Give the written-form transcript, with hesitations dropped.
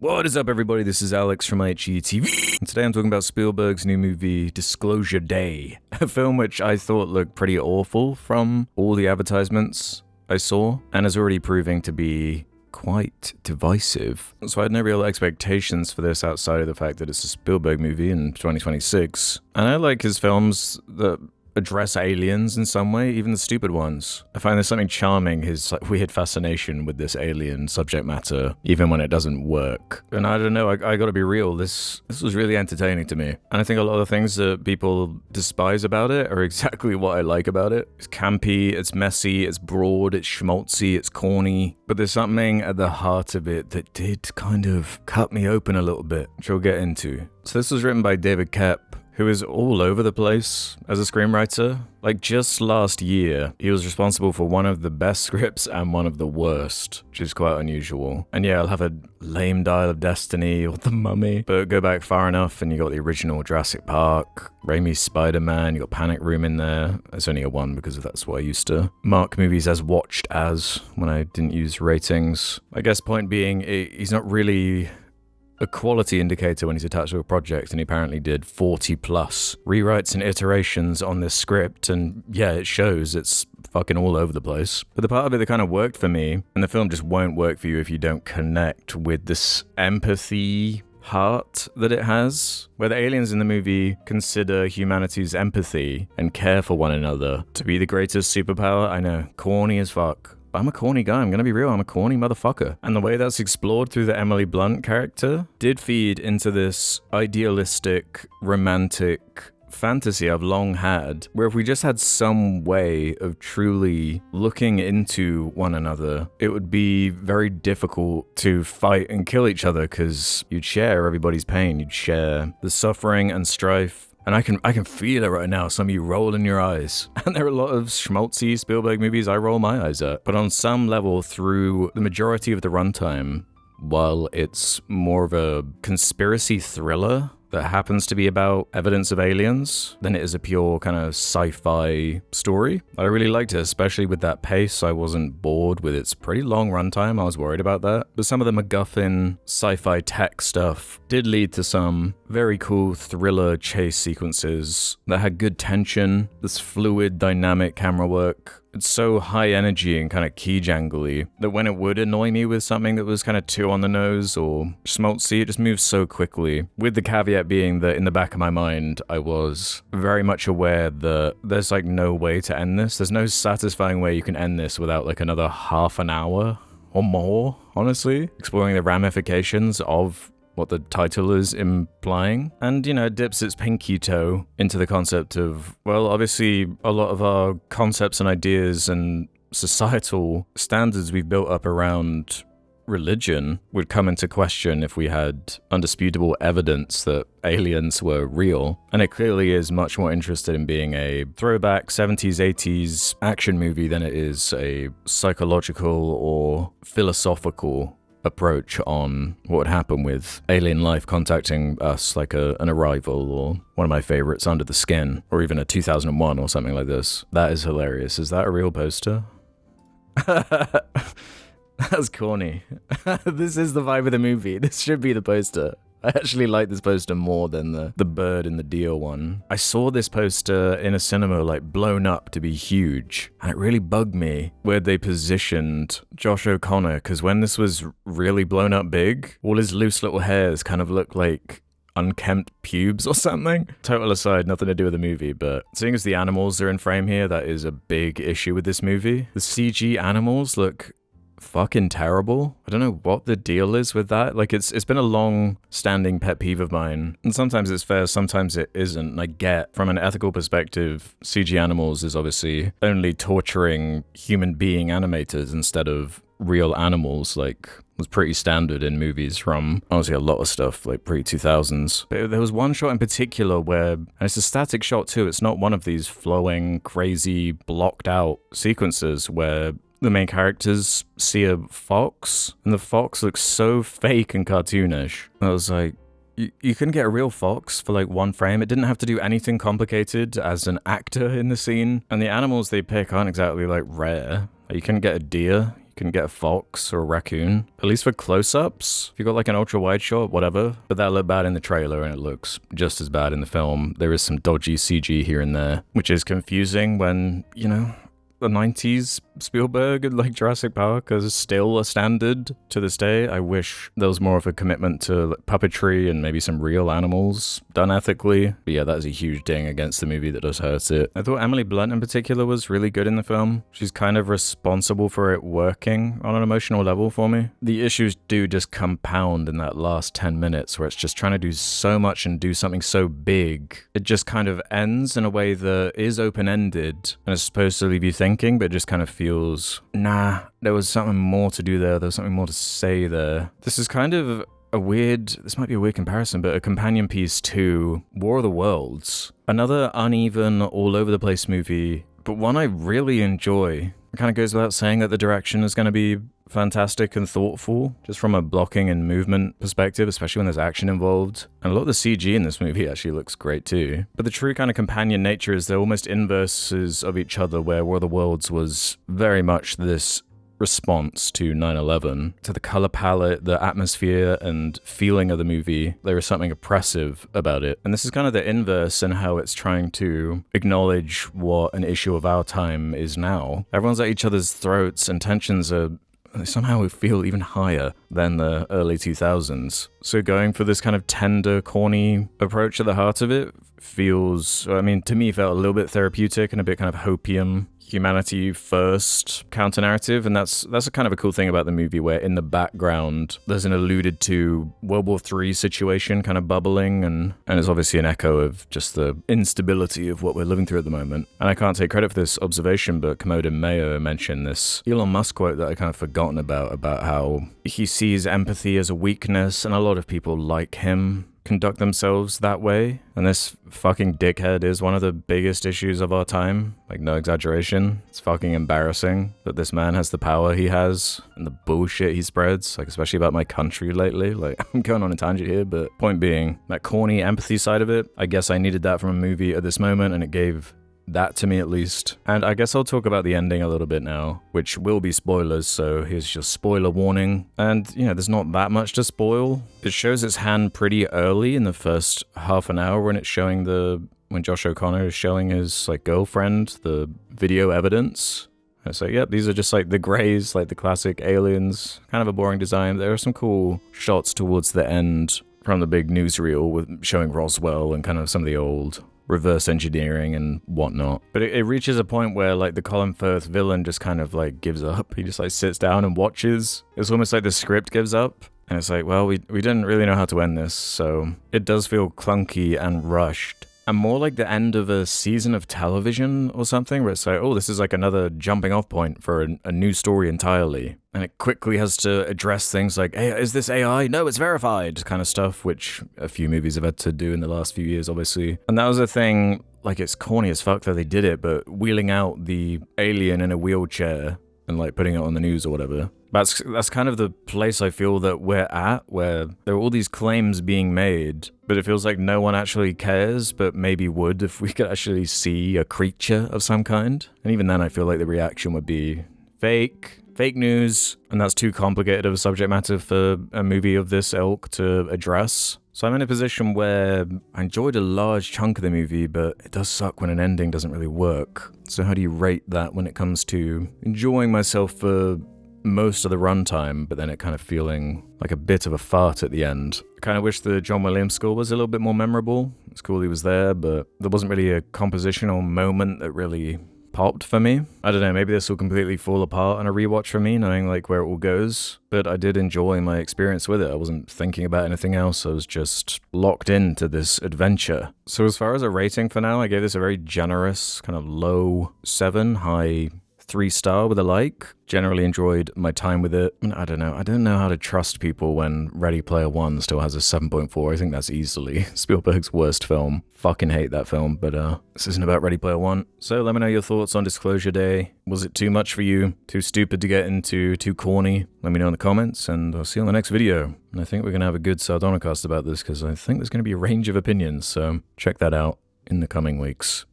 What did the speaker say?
What is up, everybody? This is Alex from HETV. And today I'm talking about Spielberg's new movie, Disclosure Day, a film which I thought looked pretty awful from all the advertisements I saw, and is already proving to be quite divisive. So I had no real expectations for this outside of the fact that it's a Spielberg movie in 2026. And I like his films that address aliens in some way, even the stupid ones. I find there's something charming, his weird fascination with this alien subject matter, even when it doesn't work. And I don't know, I gotta be real, this was really entertaining to me. And I think a lot of the things that people despise about it are exactly what I like about it. It's campy, it's messy, it's broad, it's schmaltzy, it's corny, but there's something at the heart of it that did kind of cut me open a little bit, which we'll get into. So this was written by David Koepp, who is all over the place as a screenwriter. Like, just last year, he was responsible for one of the best scripts and one of the worst, which is quite unusual. And yeah, I'll have a lame Dial of Destiny or The Mummy, but go back far enough and you got the original Jurassic Park, Raimi's Spider-Man, you got Panic Room in there. It's only a 1 because that's what I used to mark movies as watched as when I didn't use ratings. I guess point being, he's not really a quality indicator when he's attached to a project, and he apparently did 40 plus rewrites and iterations on this script, and yeah, it shows. It's fucking all over the place. But the part of it that kind of worked for me, and the film just won't work for you if you don't connect with this empathy heart that it has, where the aliens in the movie consider humanity's empathy and care for one another to be the greatest superpower. I know, corny as fuck. I'm a corny guy, I'm gonna be real, I'm a corny motherfucker. And the way that's explored through the Emily Blunt character did feed into this idealistic, romantic fantasy I've long had, where if we just had some way of truly looking into one another, it would be very difficult to fight and kill each other, because you'd share everybody's pain, you'd share the suffering and strife. And I can feel it right now, some of you rolling your eyes. And there are a lot of schmaltzy Spielberg movies I roll my eyes at. But on some level, through the majority of the runtime, while it's more of a conspiracy thriller that happens to be about evidence of aliens than it is a pure kind of sci-fi story. I really liked it, especially with that pace. I wasn't bored with its pretty long runtime. I was worried about that. But some of the MacGuffin sci-fi tech stuff did lead to some very cool thriller chase sequences that had good tension, this fluid, dynamic camera work. It's so high energy and kind of key jangly that when it would annoy me with something that was kind of too on the nose or schmaltzy, it just moves so quickly. With the caveat being that in the back of my mind, I was very much aware that there's like no way to end this. There's no satisfying way you can end this without like another half an hour or more, honestly, exploring the ramifications of what the title is implying. And, you know, it dips its pinky toe into the concept of, well, obviously a lot of our concepts and ideas and societal standards we've built up around religion would come into question if we had undisputable evidence that aliens were real. And it clearly is much more interested in being a throwback 70s, 80s action movie than it is a psychological or philosophical approach on what would happen with alien life contacting us, like an Arrival, or one of my favorites, Under the Skin, or even a 2001 or something like this. That is hilarious. Is that a real poster? That's corny. This is the vibe of the movie. This should be the poster. I actually like this poster more than the bird in the deer one. I saw this poster in a cinema, like, blown up to be huge, and it really bugged me where they positioned Josh O'Connor, because when this was really blown up big, all his loose little hairs kind of looked like unkempt pubes or something. Total aside, nothing to do with the movie, but seeing as the animals are in frame here, that is a big issue with this movie. The CG animals look fucking terrible. I don't know what the deal is with that. Like, it's been a long-standing pet peeve of mine, and sometimes it's fair, sometimes it isn't. And I get, from an ethical perspective, CG animals is obviously only torturing human being animators instead of real animals, like was pretty standard in movies from, honestly, a lot of stuff, like pre-2000s. But there was one shot in particular where, and it's a static shot too, it's not one of these flowing, crazy, blocked out sequences where the main characters see a fox, and the fox looks so fake and cartoonish. I was like, you couldn't get a real fox for like one frame. It didn't have to do anything complicated as an actor in the scene. And the animals they pick aren't exactly like rare. You couldn't get a deer. You can get a fox or a raccoon, at least for close-ups. If you got like an ultra-wide shot, whatever. But that looked bad in the trailer and it looks just as bad in the film. There is some dodgy CG here and there, which is confusing when, you know, the 90s Spielberg and like Jurassic Park is still a standard to this day. I wish there was more of a commitment to puppetry and maybe some real animals done ethically. But yeah, that is a huge ding against the movie that does hurt it. I thought Emily Blunt in particular was really good in the film. She's kind of responsible for it working on an emotional level for me. The issues do just compound in that last 10 minutes where it's just trying to do so much and do something so big. It just kind of ends in a way that is open-ended and is supposed to leave you thinking, but it just kind of feels, nah, there was something more to do there. There was something more to say there. This is kind of this might be a weird comparison, but a companion piece to War of the Worlds. Another uneven, all over the place movie, but one I really enjoy. It kind of goes without saying that the direction is going to be fantastic and thoughtful, just from a blocking and movement perspective, especially when there's action involved. And a lot of the CG in this movie actually looks great too. But the true kind of companion nature is they're almost inverses of each other, where War of the Worlds was very much this response to 9/11, to the color palette, the atmosphere and feeling of the movie. There is something oppressive about it. And this is kind of the inverse in how it's trying to acknowledge what an issue of our time is now. Everyone's at each other's throats and tensions are somehow feel even higher than the early 2000s. So going for this kind of tender, corny approach at the heart of it feels, I mean, to me felt a little bit therapeutic and a bit kind of hopium, humanity first counter narrative. And that's a kind of a cool thing about the movie, where in the background there's an alluded to World War III situation kind of bubbling, and it's obviously an echo of just the instability of what we're living through at the moment. And I can't take credit for this observation, but Komodo Mayo mentioned this Elon Musk quote that I kind of forgotten about how he sees empathy as a weakness, and a lot of people like him conduct themselves that way. And this fucking dickhead is one of the biggest issues of our time. Like, no exaggeration. It's fucking embarrassing that this man has the power he has and the bullshit he spreads, like especially about my country lately. Like, I'm going on a tangent here, but point being, that corny empathy side of it, I guess I needed that from a movie at this moment, and it gave that to me at least. And I guess I'll talk about the ending a little bit now, which will be spoilers, so here's your spoiler warning. And, you know, there's not that much to spoil. It shows its hand pretty early in the first half an hour when it's showing when Josh O'Connor is showing his, like, girlfriend the video evidence. And it's like, yep, these are just, like, the grays, like the classic aliens. Kind of a boring design. There are some cool shots towards the end from the big newsreel with showing Roswell and kind of some of the old reverse engineering and whatnot. But it reaches a point where, like, the Colin Firth villain just kind of, like, gives up. He just, like, sits down and watches. It's almost like the script gives up. And it's like, well, we didn't really know how to end this, so it does feel clunky and rushed. And more like the end of a season of television or something, where it's like, oh, this is like another jumping off point for a new story entirely. And it quickly has to address things like, hey, is this AI? No, it's verified, kind of stuff, which a few movies have had to do in the last few years, obviously. And that was a thing, like, it's corny as fuck that they did it, but wheeling out the alien in a wheelchair and, like, putting it on the news or whatever. That's kind of the place I feel that we're at, where there are all these claims being made, but it feels like no one actually cares, but maybe would if we could actually see a creature of some kind. And even then, I feel like the reaction would be fake news, and that's too complicated of a subject matter for a movie of this ilk to address. So I'm in a position where I enjoyed a large chunk of the movie, but it does suck when an ending doesn't really work. So how do you rate that when it comes to enjoying myself for most of the runtime, but then it kind of feeling like a bit of a fart at the end? I kind of wish the John Williams score was a little bit more memorable. It's cool he was there, but there wasn't really a compositional moment that really popped for me. I don't know, maybe this will completely fall apart on a rewatch for me, knowing like where it all goes, but I did enjoy my experience with it. I wasn't thinking about anything else. I was just locked into this adventure. So as far as a rating for now, I gave this a very generous kind of low 7, high 3-star with a like. Generally enjoyed my time with it. I don't know how to trust people when Ready Player One still has a 7.4. I think that's easily Spielberg's worst film. Fucking hate that film, but this isn't about Ready Player One. So let me know your thoughts on Disclosure Day. Was it too much for you? Too stupid to get into? Too corny? Let me know in the comments, and I'll see you on the next video. And I think we're going to have a good Sardonicast about this, because I think there's going to be a range of opinions, so check that out in the coming weeks.